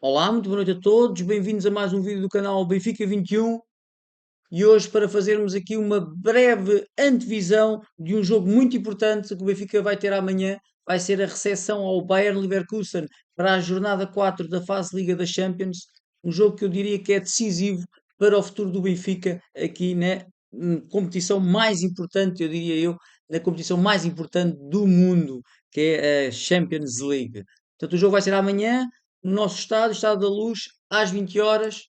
Olá, muito boa noite a todos, bem-vindos a mais um vídeo do canal Benfica 21 e hoje para fazermos aqui uma breve antevisão de um jogo muito importante que o Benfica vai ter amanhã, vai ser a recepção ao Bayern Leverkusen para a jornada 4 da fase Liga das Champions, um jogo que eu diria que é decisivo para o futuro do Benfica aqui na competição mais importante, eu diria eu, na competição mais importante do mundo, que é a Champions League. Portanto, o jogo vai ser amanhã, no nosso estádio, Estádio da Luz, às 20 horas,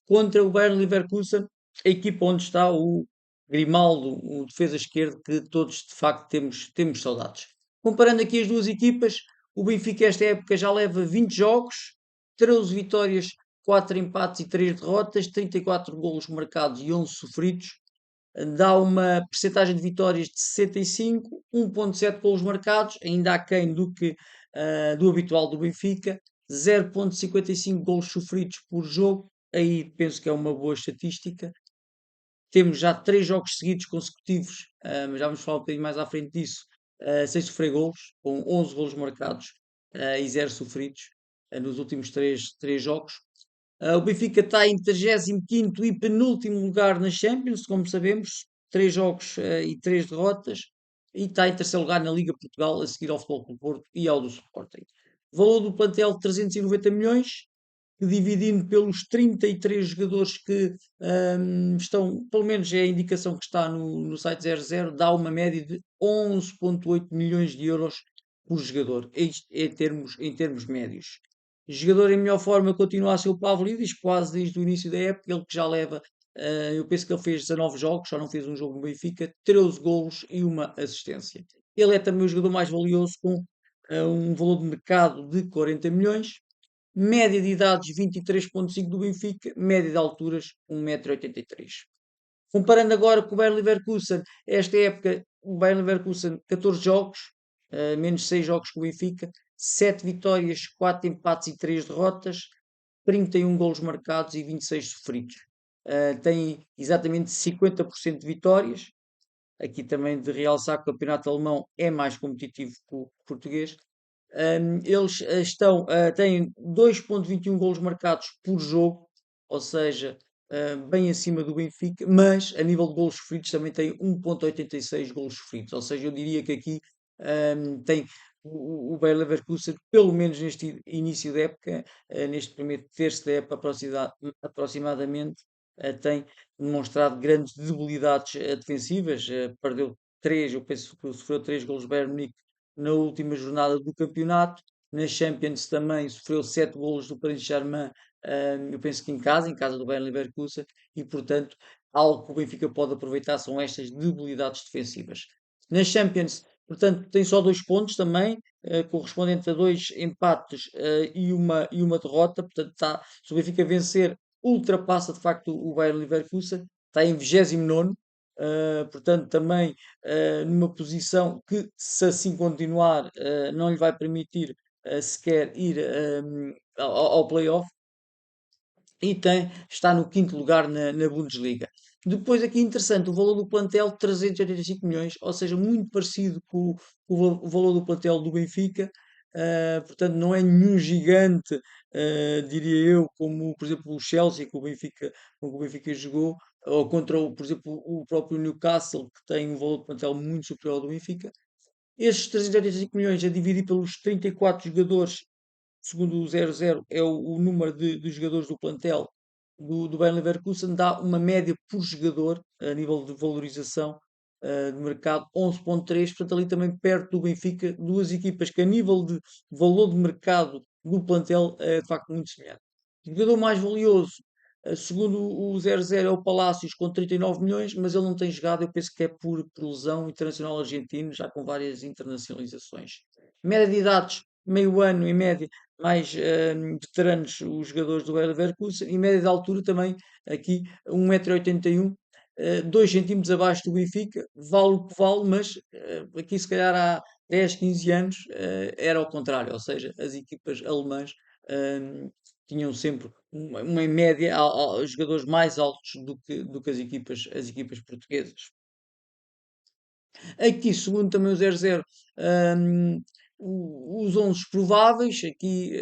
contra o Bayern Leverkusen, a equipa onde está o Grimaldo, o defesa esquerdo, que todos de facto temos saudades. Comparando aqui as duas equipas, o Benfica esta época já leva 20 jogos, 13 vitórias, 4 empates e 3 derrotas, 34 golos marcados e 11 sofridos. Dá uma percentagem de vitórias de 65, 1.7 golos marcados, ainda aquém do habitual do Benfica, 0.55 golos sofridos por jogo, aí penso que é uma boa estatística. Temos já 3 jogos seguidos consecutivos, mas já vamos falar um bocadinho mais à frente disso, sem sofrer golos, com 11 golos marcados e 0 sofridos nos últimos 3 jogos. O Benfica está em 35º e penúltimo lugar na Champions, como sabemos, 3 jogos e 3 derrotas, e está em terceiro lugar na Liga Portugal, a seguir ao Futebol Clube do Porto e ao do Sporting. Valor do plantel de 390 milhões, que dividindo pelos 33 jogadores que estão, pelo menos é a indicação que está no site 00, dá uma média de 11,8 milhões de euros por jogador, isto em termos médios. Jogador em melhor forma continua a ser o Pavlidis, quase desde o início da época, ele que já leva, eu penso que ele fez 19 jogos, só não fez um jogo no Benfica, 13 golos e uma assistência. Ele é também o jogador mais valioso, com um valor de mercado de 40 milhões, média de idades 23,5 do Benfica, média de alturas 1,83 m. Comparando agora com o Bayer Leverkusen, esta época o Bayer Leverkusen 14 jogos, menos 6 jogos que o Benfica, 7 vitórias, 4 empates e 3 derrotas, 31 golos marcados e 26 sofridos. Tem exatamente 50% de vitórias. Aqui também de realçar que o campeonato alemão é mais competitivo que o português. Eles têm 2,21 golos marcados por jogo, ou seja, bem acima do Benfica, mas a nível de golos sofridos também tem 1,86 golos sofridos, ou seja, eu diria que aqui tem o Bayer Leverkusen, pelo menos neste início da época, neste primeiro terço da época aproximadamente, tem demonstrado grandes debilidades defensivas, perdeu 3, eu penso que sofreu 3 golos Bayern Munique na última jornada do campeonato. Na Champions também sofreu 7 golos do Paris Saint-Germain, eu penso que em casa do Bayern Leverkusen, e portanto algo que o Benfica pode aproveitar são estas debilidades defensivas. Na Champions, portanto, tem só 2 pontos também, correspondente a 2 empates e uma derrota, portanto, se o Benfica vencer, ultrapassa de facto o Bayern Leverkusen, está em 29º, portanto também numa posição que, se assim continuar, não lhe vai permitir sequer ir ao play-off, e está no quinto lugar na Bundesliga. Depois aqui interessante, o valor do plantel 385 milhões, ou seja, muito parecido com o valor do plantel do Benfica, portanto não é nenhum gigante, diria eu, como por exemplo o Chelsea com o Benfica jogou, ou contra, por exemplo, o próprio Newcastle, que tem um valor de plantel muito superior ao do Benfica. Estes 385 milhões a dividir pelos 34 jogadores, segundo o 00, é o número de jogadores do plantel do Bayer Leverkusen, dá uma média por jogador, a nível de valorização de mercado, 11,3, portanto ali também perto do Benfica, duas equipas que a nível de valor de mercado do plantel é de facto muito semelhante. O jogador mais valioso, segundo o 00, é o Palácios com 39 milhões, mas ele não tem jogado, eu penso que é por lesão, internacional argentino, já com várias internacionalizações. Média de idades, meio ano em média, mais veteranos os jogadores do Bayer Leverkusen, e média de altura também, aqui 1,81 m, 2 centímetros abaixo do Benfica, vale o que vale, mas aqui se calhar há 10, 15 anos era ao contrário, ou seja, as equipas alemãs tinham sempre uma média aos jogadores mais altos do que as equipas portuguesas. Aqui, segundo também o 00, os 11 prováveis, aqui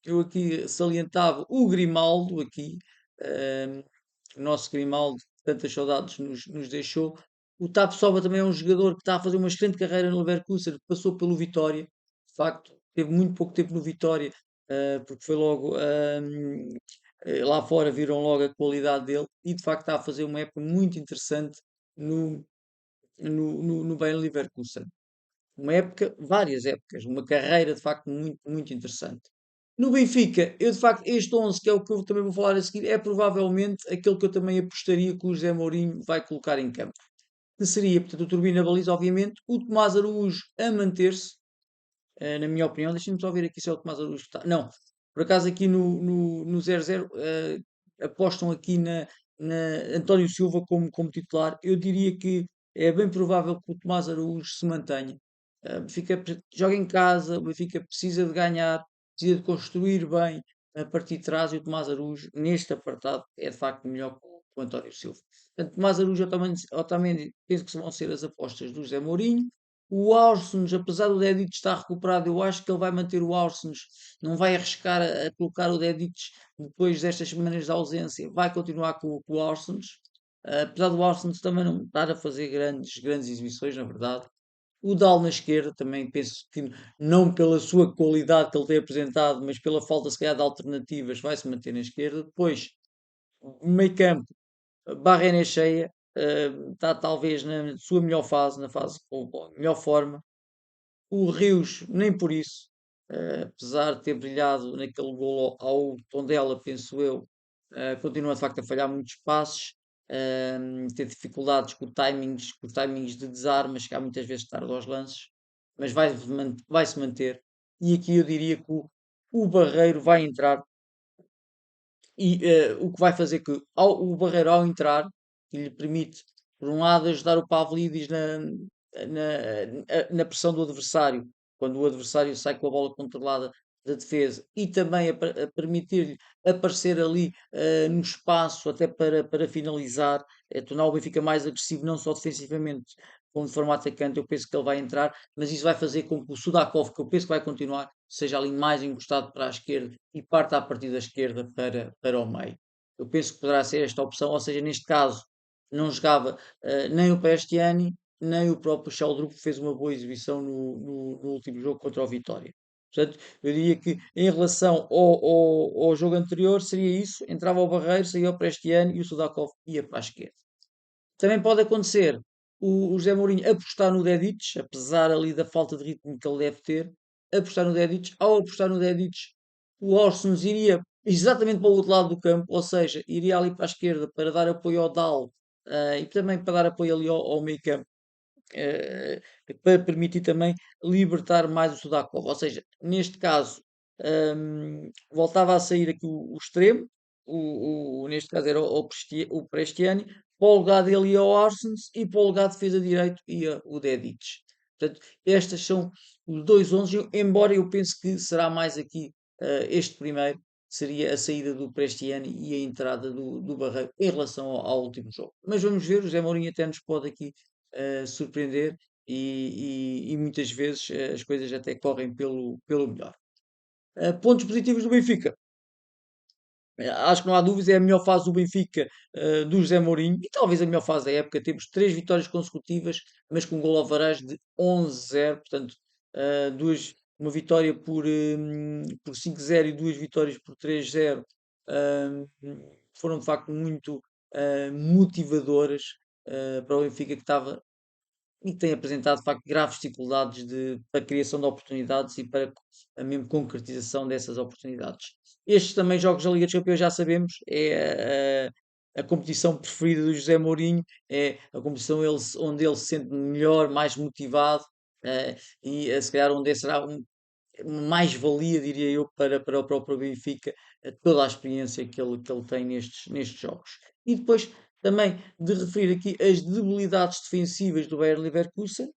eu aqui salientava o Grimaldo, aqui, ehm, o nosso Grimaldo, tantas saudades nos deixou. O Tapsoba também é um jogador que está a fazer uma excelente carreira no Leverkusen, que passou pelo Vitória, de facto, teve muito pouco tempo no Vitória, porque foi logo lá fora, viram logo a qualidade dele e de facto está a fazer uma época muito interessante no, no Bayer Leverkusen. Uma época, várias épocas, uma carreira de facto muito, muito interessante. No Benfica, eu de facto, este 11, que é o que eu também vou falar a seguir, é provavelmente aquele que eu também apostaria que o José Mourinho vai colocar em campo. Que seria, portanto, o Turbina Baliza, obviamente, o Tomás Araújo a manter-se, na minha opinião. Deixem-me só ver aqui se é o Tomás Araújo que está. Não, por acaso aqui no 0-0 apostam aqui na António Silva como titular. Eu diria que é bem provável que o Tomás Araújo se mantenha. Benfica joga em casa, o Benfica precisa de ganhar, precisa de construir bem a partir de trás e o Tomás Araújo, neste apartado, é de facto melhor que o António Silva. Portanto, Tomás Araújo Otamendi, penso que vão ser as apostas do José Mourinho. O Aursens, apesar do Dedic estar recuperado, eu acho que ele vai manter o Aursens, não vai arriscar a colocar o Dedic depois destas semanas de ausência, vai continuar com o Aursens. Apesar do Aursens também não estar a fazer grandes exibições, na verdade. O Dal na esquerda também penso que não pela sua qualidade que ele tem apresentado, mas pela falta se calhar de alternativas, vai se manter na esquerda. Depois, meio campo, Barrena cheia, está talvez na sua melhor fase, na fase com melhor forma. O Rios, nem por isso, apesar de ter brilhado naquele golo ao Tondela, penso eu, continua de facto a falhar muitos passes, ter dificuldades com os timings de desarme, a chegar muitas vezes tarde aos lances, mas vai se manter. E aqui eu diria que o Barreiro vai entrar e o que vai fazer que o Barreiro, ao entrar, que lhe permite, por um lado, ajudar o Pavlidis na pressão do adversário, quando o adversário sai com a bola controlada da defesa, e também a permitir-lhe aparecer ali no espaço, até para finalizar, tornar o Benfica mais agressivo, não só defensivamente, como de forma atacante. Eu penso que ele vai entrar, mas isso vai fazer com que o Sudakov, que eu penso que vai continuar, seja ali mais encostado para a esquerda e parta a partir da esquerda para o meio. Eu penso que poderá ser esta a opção, ou seja, neste caso não jogava nem o Pestiani, nem o próprio Sheldrup, que fez uma boa exibição no último jogo contra o Vitória. Portanto, eu diria que em relação ao jogo anterior seria isso, entrava o Barreiro, saía o Prestiani e o Sudakov ia para a esquerda. Também pode acontecer o José Mourinho apostar no Dedic, apesar ali da falta de ritmo que ele deve ter, apostar no Dedic. Ao apostar no Dedic, o Orsons iria exatamente para o outro lado do campo, ou seja, iria ali para a esquerda para dar apoio ao Dal e também para dar apoio ali ao meio campo, eh, para permitir também libertar mais o Sudakov. Ou seja, neste caso, voltava a sair aqui o extremo, neste caso era o Prestiani, para o lugar dele ia o Arsens e para o lugar de defesa direito ia o Dedic. Portanto, estas são os dois 11, embora eu pense que será mais aqui este primeiro, seria a saída do Prestiani e a entrada do Barreiro em relação ao último jogo. Mas vamos ver, o José Mourinho até nos pode aqui surpreender e muitas vezes as coisas até correm pelo melhor. Pontos positivos do Benfica. Acho que não há dúvidas, é a melhor fase do Benfica, do José Mourinho, e talvez a melhor fase da época. Temos três vitórias consecutivas, mas com um gol ao Varane de 11-0, portanto, uma vitória por 5-0 e duas vitórias por 3-0, hum, foram de facto muito motivadoras para o Benfica, que estava e que tem apresentado de facto graves dificuldades para a criação de oportunidades e para a mesmo concretização dessas oportunidades. Estes também jogos da Liga dos Campeões já sabemos, é a competição preferida do José Mourinho, é a competição onde ele se sente melhor, mais motivado e se calhar onde será uma mais-valia, diria eu, para o próprio Benfica, toda a experiência que ele tem nestes jogos. E depois também de referir aqui as debilidades defensivas do Bayer Leverkusen,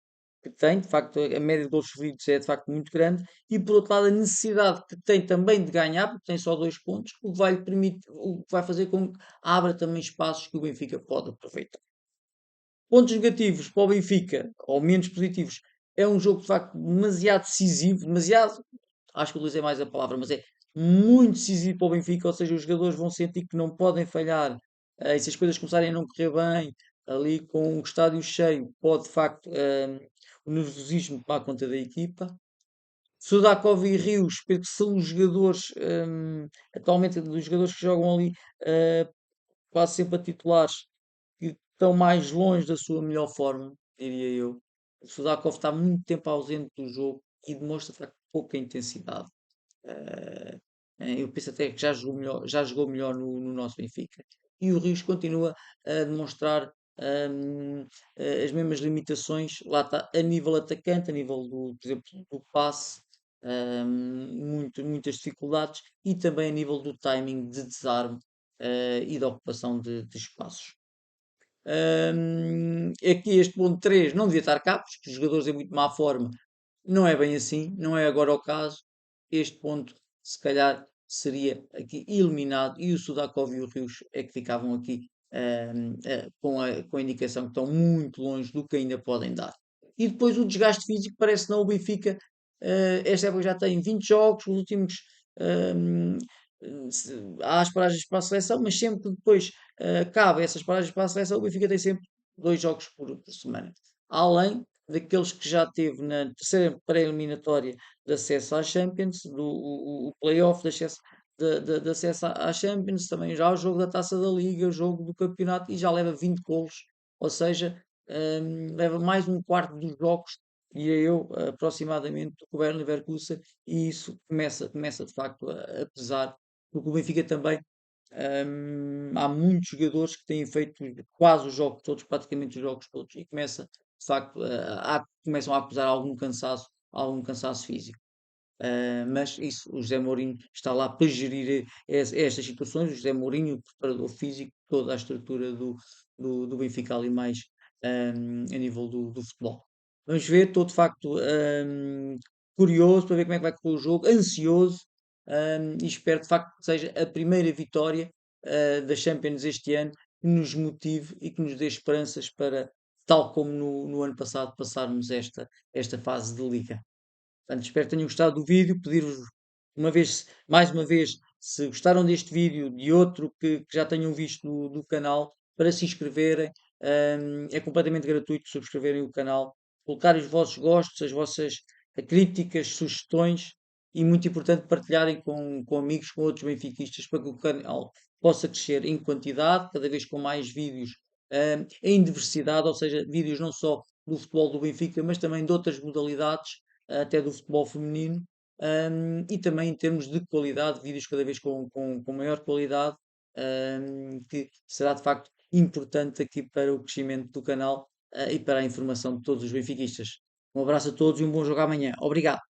que tem, de facto, a média de gols sofridos é de facto muito grande, e por outro lado a necessidade que tem também de ganhar, porque tem só 2 pontos, o que vai fazer com que abra também espaços que o Benfica pode aproveitar. Pontos negativos para o Benfica, ou menos positivos, é um jogo de facto demasiado decisivo, demasiado. acho que utilizei mais a palavra, mas é muito decisivo para o Benfica, ou seja, os jogadores vão sentir que não podem falhar, e se as coisas começarem a não correr bem, ali com o estádio cheio, pode de facto o nervosismo tomar conta da equipa. Sudakov e Rios, penso que são os jogadores, atualmente, dos jogadores que jogam ali, eh, quase sempre a titulares, que estão mais longe da sua melhor forma, diria eu. O Sudakov está muito tempo ausente do jogo e demonstra de facto pouca intensidade. Eh, eu penso até que já jogou melhor no nosso Benfica. E o Rios continua a demonstrar as mesmas limitações, lá está, a nível atacante, a nível do, por exemplo, do passe, muitas dificuldades e também a nível do timing de desarme e da ocupação de espaços. Aqui este ponto 3 não devia estar cá, porque os jogadores em muito má forma. Não é bem assim, não é agora o caso. Este ponto, se calhar, seria aqui eliminado e o Sudakov e o Rios é que ficavam aqui com a indicação que estão muito longe do que ainda podem dar. E depois o desgaste físico, parece que não o Benfica, esta época já tem 20 jogos, os últimos ahm, há as paragens para a seleção, mas sempre que depois cabe essas paragens para a seleção, o Benfica tem sempre 2 jogos por semana. Além daqueles que já teve na terceira pré-eliminatória de acesso à Champions, o play-off de acesso, de acesso à Champions, também já o jogo da Taça da Liga, o jogo do campeonato, e já leva 20 golos, ou seja, leva mais um quarto dos jogos, diria eu, aproximadamente, do que o Bayer Leverkusen, e isso começa de facto a pesar, porque o Benfica também há muitos jogadores que têm feito quase os jogos todos, praticamente os jogos todos, e de facto, começam a acusar algum cansaço físico. Mas isso, o José Mourinho está lá para gerir estas situações. O José Mourinho, o preparador físico, toda a estrutura do Benfica ali mais a nível do futebol. Vamos ver, estou de facto curioso para ver como é que vai correr o jogo, ansioso, e espero de facto que seja a primeira vitória da Champions este ano que nos motive e que nos dê esperanças para, tal como no ano passado, passarmos esta fase de liga. Portanto, espero que tenham gostado do vídeo. Pedir-vos mais uma vez, se gostaram deste vídeo, de outro que já tenham visto do canal, para se inscreverem. É completamente gratuito subscreverem o canal, colocarem os vossos gostos, as vossas críticas, sugestões e, muito importante, partilharem com amigos, com outros benfiquistas, para que o canal possa crescer em quantidade, cada vez com mais vídeos em diversidade, ou seja, vídeos não só do futebol do Benfica, mas também de outras modalidades até do futebol feminino, e também em termos de qualidade, vídeos cada vez com maior qualidade, que será de facto importante aqui para o crescimento do canal, e para a informação de todos os benfiquistas. Um abraço a todos e um bom jogo amanhã. Obrigado.